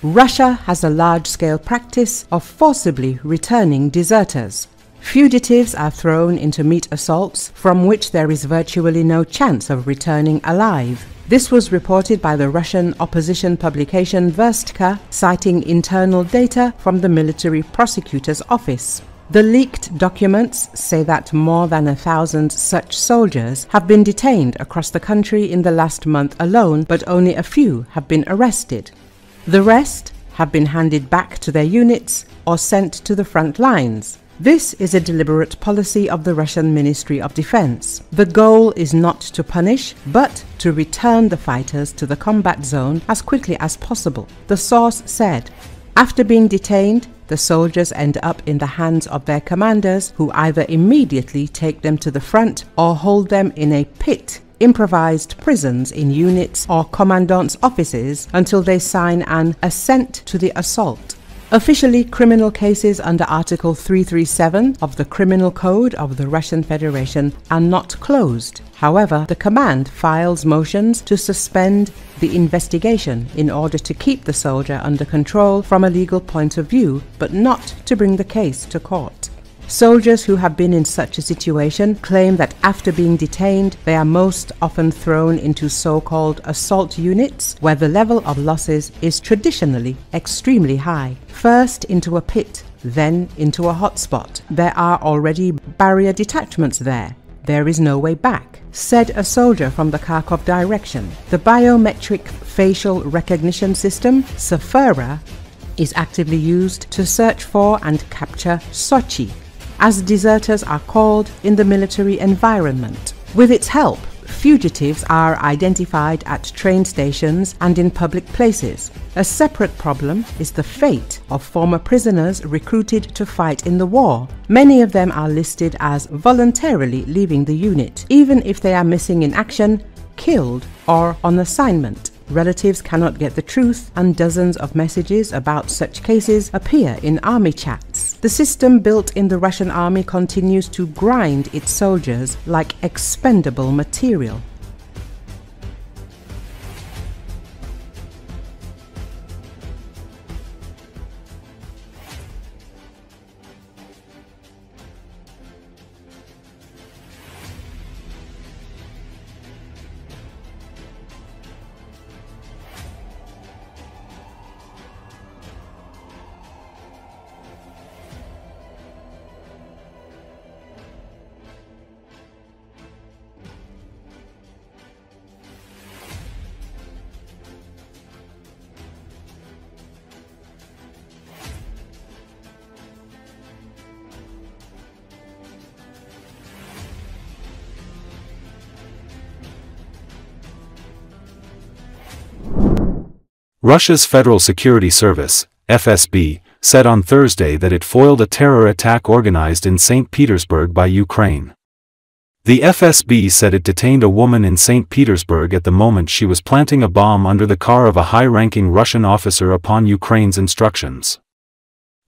Russia has a large-scale practice of forcibly returning deserters. Fugitives are thrown into meat assaults from which there is virtually no chance of returning alive. This was reported by the Russian opposition publication Verstka, citing internal data from the military prosecutor's office. The leaked documents say that more than 1,000 such soldiers have been detained across the country in the last month alone, but only a few have been arrested. The rest have been handed back to their units or sent to the front lines. This is a deliberate policy of the Russian Ministry of Defense. The goal is not to punish, but to return the fighters to the combat zone as quickly as possible. The source said, after being detained, the soldiers end up in the hands of their commanders, who either immediately take them to the front or hold them in a pit, improvised prisons in units or commandant's offices until they sign an assent to the assault. Officially, criminal cases under Article 337 of the Criminal Code of the Russian Federation are not closed. However, the command files motions to suspend the investigation in order to keep the soldier under control from a legal point of view, but not to bring the case to court. Soldiers who have been in such a situation claim that after being detained, they are most often thrown into so-called assault units, where the level of losses is traditionally extremely high. First into a pit, then into a hotspot. There are already barrier detachments there. There is no way back, said a soldier from the Kharkov direction. The biometric facial recognition system, Sfera, is actively used to search for and capture sochi, as deserters are called in the military environment. With its help, fugitives are identified at train stations and in public places. A separate problem is the fate of former prisoners recruited to fight in the war. Many of them are listed as voluntarily leaving the unit, even if they are missing in action, killed, or on assignment. Relatives cannot get the truth, and dozens of messages about such cases appear in army chats. The system built in the Russian army continues to grind its soldiers like expendable material. Russia's Federal Security Service, FSB, said on Thursday that it foiled a terror attack organized in St. Petersburg by Ukraine. The FSB said it detained a woman in St. Petersburg at the moment she was planting a bomb under the car of a high-ranking Russian officer upon Ukraine's instructions.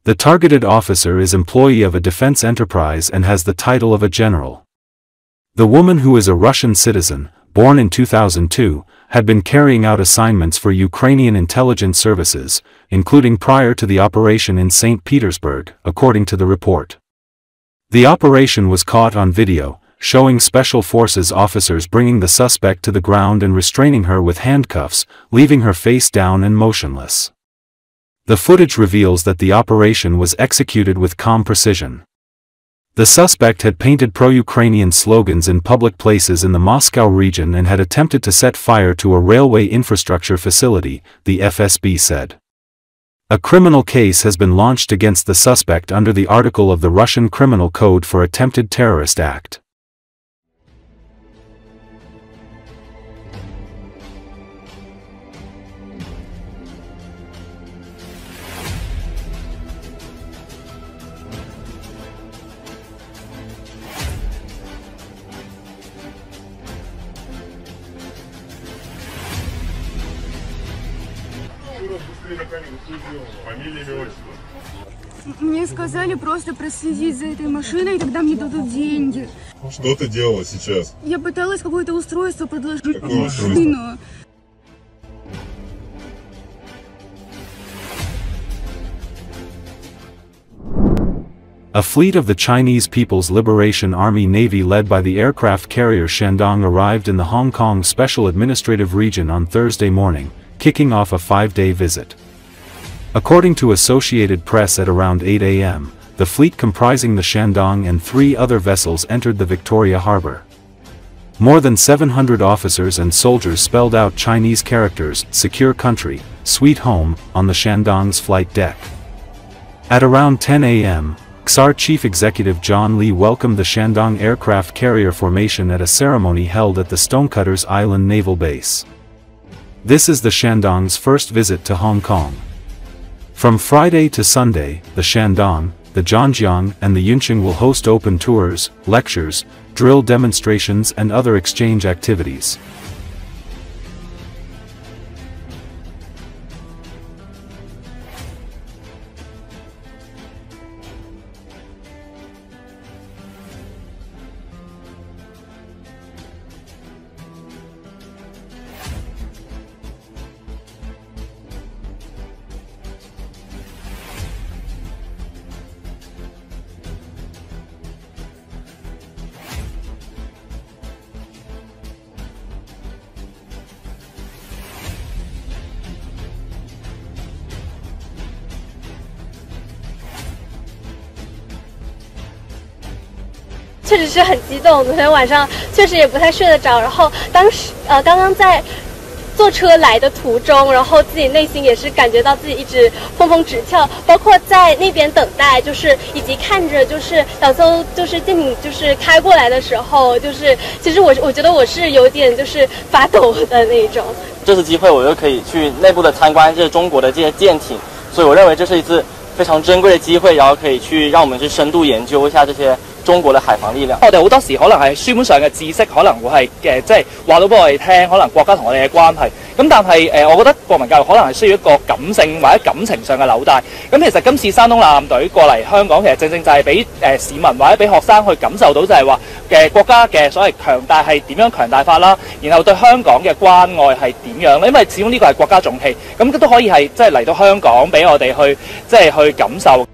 The targeted officer is employee of a defense enterprise and has the title of a general. The woman, who is a Russian citizen, born in 2002, had been carrying out assignments for Ukrainian intelligence services, including prior to the operation in St. Petersburg, according to the report. The operation was caught on video, showing special forces officers bringing the suspect to the ground and restraining her with handcuffs, leaving her face down and motionless. The footage reveals that the operation was executed with calm precision. The suspect had painted pro-Ukrainian slogans in public places in the Moscow region and had attempted to set fire to a railway infrastructure facility, the FSB said. A criminal case has been launched against the suspect under the article of the Russian Criminal Code for attempted terrorist act. Мне сказали просто проследить за этой машиной, и тогда мне дадут деньги. Что ты делала сейчас? Я пыталась какое-то устройство предложить. Какое машину. A fleet of the Chinese People's Liberation Army Navy led by the aircraft carrier Shandong arrived in the Hong Kong Special Administrative Region on Thursday morning, kicking off a 5-day visit. According to Associated Press, at around 8 a.m., the fleet comprising the Shandong and 3 other vessels entered the Victoria Harbour. More than 700 officers and soldiers spelled out Chinese characters, "Secure Country, Sweet Home," on the Shandong's flight deck. At around 10 a.m., XAR Chief Executive John Lee welcomed the Shandong aircraft carrier formation at a ceremony held at the Stonecutters Island Naval Base. This is the Shandong's first visit to Hong Kong. From Friday to Sunday, the Shandong, the Zhangjiang and the Yunqing will host open tours, lectures, drill demonstrations and other exchange activities.确实是很激动，昨天晚上确实也不太睡得着。然后当时刚刚在坐车来的途中，然后自己内心也是感觉到自己一直砰砰直跳，包括在那边等待，就是以及看着就是两艘就是舰艇就是开过来的时候，就是其实我觉得我是有点就是发抖的那种。这次机会我又可以去内部的参观这中国的这些舰艇，所以我认为这是一次非常珍贵的機會，然後可以去讓我們去深度研究一下這些中國嘅海防力量。我哋好多時可能係書本上嘅知識，可能會係即係話到俾我哋聽，可能國家同我哋嘅關係。咁但係我覺得國民教育可能係需要一個感性或者感情上嘅紐帶。咁其實今次山東艦隊過嚟香港，其實正正就係俾市民或者俾學生去感受到就係話國家嘅所謂強大係點樣強大法啦，然後對香港嘅關愛係點樣咧？因為始終呢個係國家重器，咁都可以係即係嚟到香港俾我哋去即係去感受。